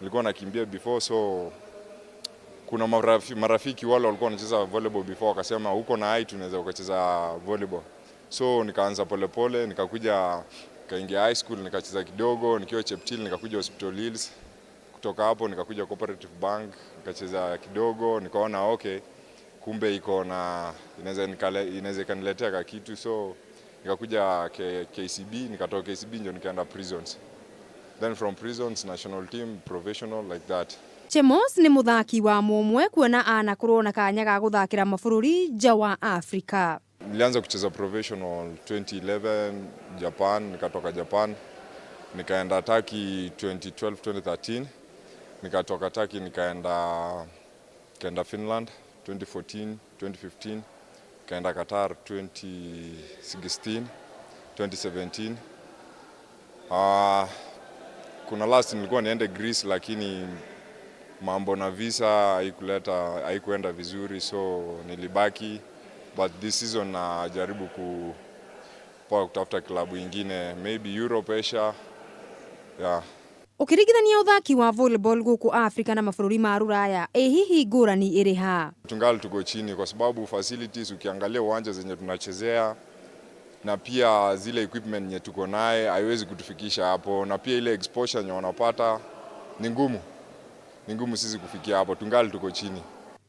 nilikuwa nakimbia before, so kuna marafiki wale walikuwa wanacheza volleyball before, wakasema huko na height unaweza ukacheza volleyball. So nikaanza polepole, nikakuja kaingia high school, nikacheza kidogo, nikiwa Cheptil nikakuja Hospital Hills. Kutoka hapo nikakuja Cooperative Bank, nikacheza kidogo, nikaona okay, kumbe iko na inaweza kaniletea kitu, so nikakuja KCB, nikatoka KCB ndio nikaenda Prisons. Then from Prisons, national team, professional, like that. Chemos ni muthaki wa mumwe kuona anakorwo na kanya ga guthakira mabururi nja wa Afrika. Nilianza kucheza professional 2011 Japan, nikatoka Japan nikaenda Turkey 2012-2013, nikatoka Turkey nikaenda Finland 2014-2015, nikaenda Qatar 2016-2017. Kuna last nilikuwa niende Greece, lakini mambo na visa haikuenda vizuri, so nilibaki. But this season najaribu kutafuta klabu ingine, maybe Europe, Asia. Yeah. Ukirigithania uthaki wa volleyball guku Afrika na mabururi ma Ruraya, hihi ngurani iri ha? Tungali tuko chini kwa sababu facilities, ukiangalia uwanja zenye tunachezea na pia zile equipment yenye tuko naye haiwezi kutufikisha hapo, na pia ile exposure yenye wanapata ni ngumu. Ni ngumu sisi kufikia hapo, tungali tuko chini.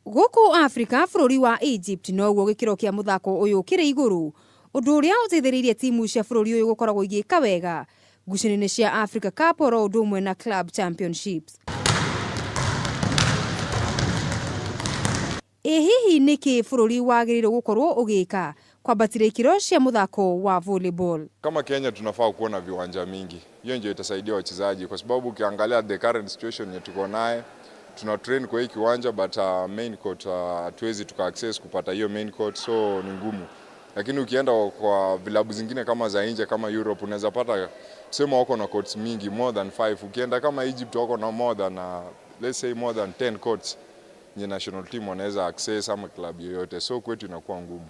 Guku Afrika, bururi wa Egypt noguo gikiro kia muthako uyu kiri iguru. Undu uria uteithiririe timu cia bururi uyu gukoragwo igika wega ngucanio cia Africa Cup oro undu umwe na Club Championships. Hihi niki bururi wagiriirwo gukorwo ugika kwambatira ikiro cia muthako wa volleyball? Kama Kenya tunafaa kuona viwanja mingi. Hiyo ndio itasaidia wachezaji kwa sababu ukiangalia the current situation yetu tuko naye, tuna train kwa hii kiwanja but main court hatuwezi tuka access kupata hiyo main court, so ni ngumu. Lakini ukienda kwa vilabu zingine kama za nje kama Europe unaweza pata sema wako na courts mingi, more than 5. Ukienda kama Egypt wako na more than let's say more than 10 courts nye national team wanaweza access ama club yoyote, so kwetu inakuwa ngumu.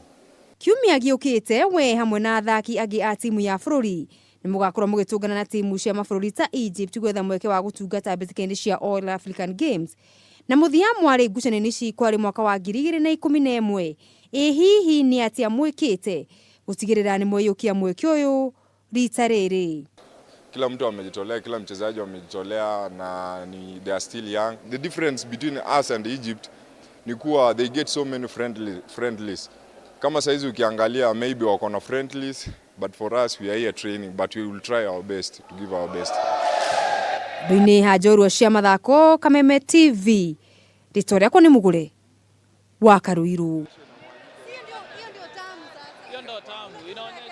Kiumia giukite we hamwe na athaki angi a timu ya bururi ni mugakorwo mugitungana na timu cia mabururi ta Egypt gwetha mweke wa gutungata mbitika cia All African Games. Na muthia mwari ngucanio ici kwari mwaka wa 2011. Hihi ni atia mwikite gutigirira ni mweyukia mweke uyu rita riri? Kila mtu amejitolea, kila mchezaji amejitolea na they are still young. The difference between us and Egypt ni kuwa they get so many friendlies. Kama saizi ukiangalia maybe wako na friendlies, but for us we are here training, but we will try our best to give our best. Njorua Cia Mathako, Kameme TV. Ritoria ko ni Mugure wa Karuiru. Hiyo ndio tamu sasa. Hiyo ndio tamu. Inaonyesha